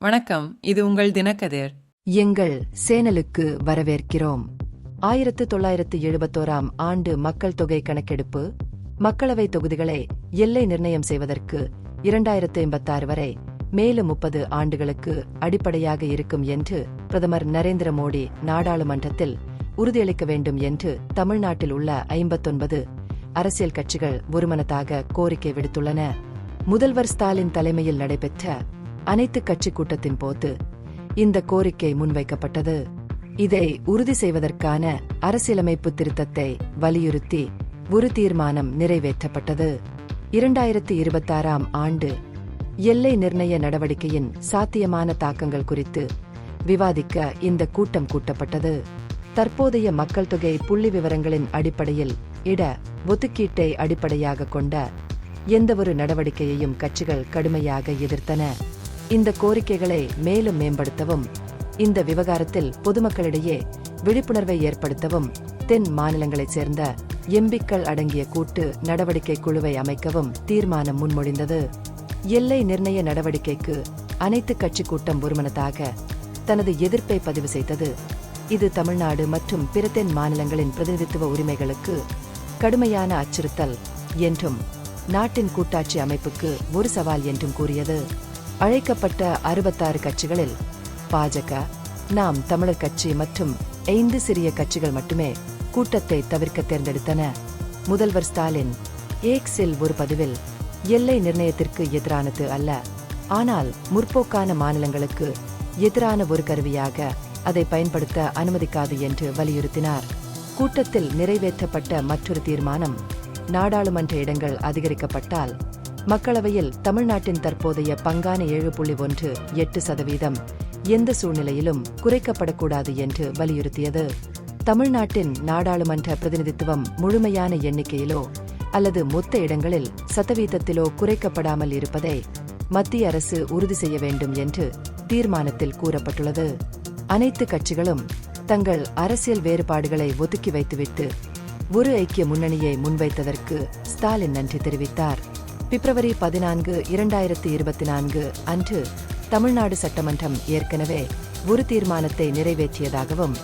வணக்கம், இது உங்கள் தினக்கதிர். எங்கள் சேனலுக்கு வரவேற்கிறோம். 1971 ஆண்டு மக்கள் தொகை கணக்கெடுப்பு மக்களவை தொகுதிகளை எல்லை நிர்ணயம் செய்வதற்கு 2086 வரை மேலும் 30 ஆண்டுகளுக்கு அடிப்படையாக இருக்கும் என்று பிரதமர் நரேந்திர மோடி நாடாளுமன்றத்தில் உறுதியளிக்க வேண்டும் என்று தமிழ்நாட்டில் உள்ள 59 அரசியல் கட்சிகள் ஒருமனதாக கோரிக்கை விடுத்துள்ளன. முதல்வர் ஸ்டாலின் தலைமையில் நடைபெற்ற அனைத்து கட்சி கூட்டத்தின் போது இந்த கோரிக்கை முன்வைக்கப்பட்டது. இதை உறுதி செய்வதற்கான அரசியலமைப்பு திருத்தத்தை வலியுறுத்தி ஒரு தீர்மானம் நிறைவேற்றப்பட்டது. 2026 ஆண்டு எல்லை நிர்ணய நடவடிக்கையின் சாத்தியமான தாக்கங்கள் குறித்து விவாதிக்க இந்த கூட்டம் கூட்டப்பட்டது. தற்போதைய மக்கள் தொகை புள்ளி விவரங்களின் அடிப்படையில் இட ஒதுக்கீட்டை அடிப்படையாக கொண்ட எந்தவொரு நடவடிக்கையையும் கட்சிகள் கடுமையாக எதிர்த்தன. இந்த கோரிக்கைகளை மேலும் மேம்படுத்தவும், இந்த விவகாரத்தில் பொதுமக்களிடையே விழிப்புணர்வை ஏற்படுத்தவும் தென் மாநிலங்களைச் சேர்ந்த எம்பிக்கள் அடங்கிய கூட்டு நடவடிக்கை குழுவை அமைக்கவும் தீர்மானம் முன்மொழிந்தது. எல்லை நிர்ணய நடவடிக்கைக்கு அனைத்து கட்சி கூட்டம் ஒருமனதாக தனது எதிர்ப்பை பதிவு செய்தது. இது தமிழ்நாடு மற்றும் பிற தென் மாநிலங்களின் பிரதிநிதித்துவ உரிமைகளுக்கு கடுமையான அச்சுறுத்தல் என்றும் நாட்டின் கூட்டாட்சி அமைப்புக்கு ஒரு சவால் என்றும் கூறியது. அழைக்கப்பட்ட 66 கட்சிகளில் பாஜக, நாம் தமிழர் கட்சி மற்றும் 5 சிறிய கட்சிகள் மட்டுமே கூட்டத்தை தவிர்க்க தேர்ந்தெடுத்தன. முதல்வர் ஸ்டாலின் எக்ஸில் ஒரு பதிவில் எல்லை நிர்ணயத்திற்கு எதிரானது அல்ல, ஆனால் முற்போக்கான மாநிலங்களுக்கு எதிரான ஒரு கருவியாக அதை பயன்படுத்த அனுமதிக்காது என்று வலியுறுத்தினார். கூட்டத்தில் நிறைவேற்றப்பட்ட மற்றொரு தீர்மானம், நாடாளுமன்ற இடங்கள் அதிகரிக்கப்பட்டால் மக்களவையில் தமிழ்நாட்டின் தற்போதைய பங்கான 7.18% எந்த சூழ்நிலையிலும் குறைக்கப்படக்கூடாது என்று வலியுறுத்தியது. தமிழ்நாட்டின் நாடாளுமன்ற பிரதிநிதித்துவம் முழுமையான எண்ணிக்கையிலோ அல்லது மொத்த இடங்களில் சதவீதத்திலோ குறைக்கப்படாமல் இருப்பதை மத்திய அரசு உறுதி செய்ய வேண்டும் என்று தீர்மானத்தில் கூறப்பட்டுள்ளது. அனைத்து கட்சிகளும் தங்கள் அரசியல் வேறுபாடுகளை ஒதுக்கி வைத்துவிட்டு ஒரு ஐக்கிய முன்னணியை முன்வைத்ததற்கு ஸ்டாலின் நன்றி தெரிவித்தார். பிப்ரவரி 14, 2024 அன்று தமிழ்நாடு சட்டமன்றம் ஏற்கனவே ஒரு தீர்மானத்தை நிறைவேற்றியதாகவும்,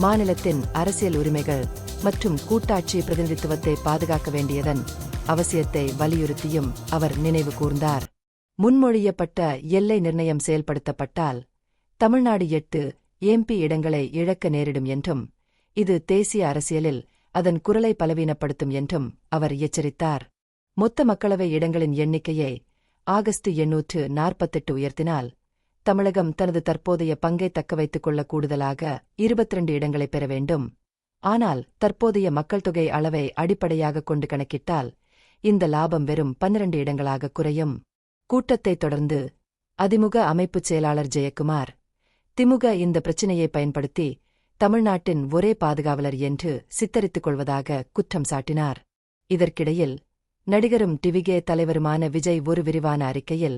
மாநிலத்தின் அரசியல் உரிமைகள் மற்றும் கூட்டாட்சி பிரதிநிதித்துவத்தை பாதுகாக்க வேண்டியதன் அவசியத்தை வலியுறுத்தியும் அவர் நினைவு கூர்ந்தார். முன்மொழியப்பட்ட எல்லை நிர்ணயம் செயல்படுத்தப்பட்டால் தமிழ்நாடு 8 எம்பி இடங்களை இழக்க நேரிடும் என்றும், இது தேசிய அரசியலில் அதன் குரலை பலவீனப்படுத்தும் என்றும் அவர் எச்சரித்தார். மொத்த மக்களவை இடங்களின் எண்ணிக்கையை ஆகஸ்ட் 848 உயர்த்தினால் தமிழகம் தனது தற்போதைய பங்கை தக்கவைத்துக் கொள்ள கூடுதலாக 22 இடங்களை பெற வேண்டும். ஆனால் தற்போதைய மக்கள் தொகை அளவை அடிப்படையாக கொண்டு கணக்கிட்டால் இந்த லாபம் வெறும் 12 இடங்களாக குறையும். கூட்டத்தைத் தொடர்ந்து அதிமுக அமைப்புச் செயலாளர் ஜெயக்குமார், திமுக இந்த பிரச்சினையை பயன்படுத்தி தமிழ்நாட்டின் ஒரே பாதுகாவலர் என்று சித்தரித்துக் கொள்வதாக குற்றம் சாட்டினார். இதற்கிடையில் நடிகரும் டிவிகே தலைவருமான விஜய் ஒரு விரிவான அறிக்கையில்,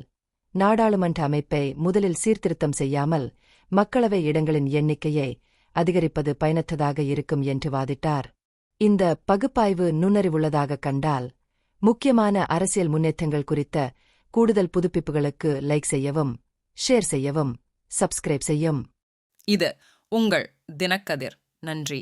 நாடாளுமன்ற அமைப்பை முதலில் சீர்திருத்தம் செய்யாமல் மக்களவை இடங்களின் எண்ணிக்கையை அதிகரிப்பது பயனற்றதாக இருக்கும் என்று வாதிட்டார். இந்த பகுப்பாய்வு நுண்ணறிவுள்ளதாக கண்டால் முக்கியமான அரசியல் முன்னேற்றங்கள் குறித்த கூடுதல் புதுப்பிப்புகளுக்கு லைக் செய்யவும், ஷேர் செய்யவும், சப்ஸ்கிரைப் செய்யும். இது உங்கள் தினக்கதிர். நன்றி.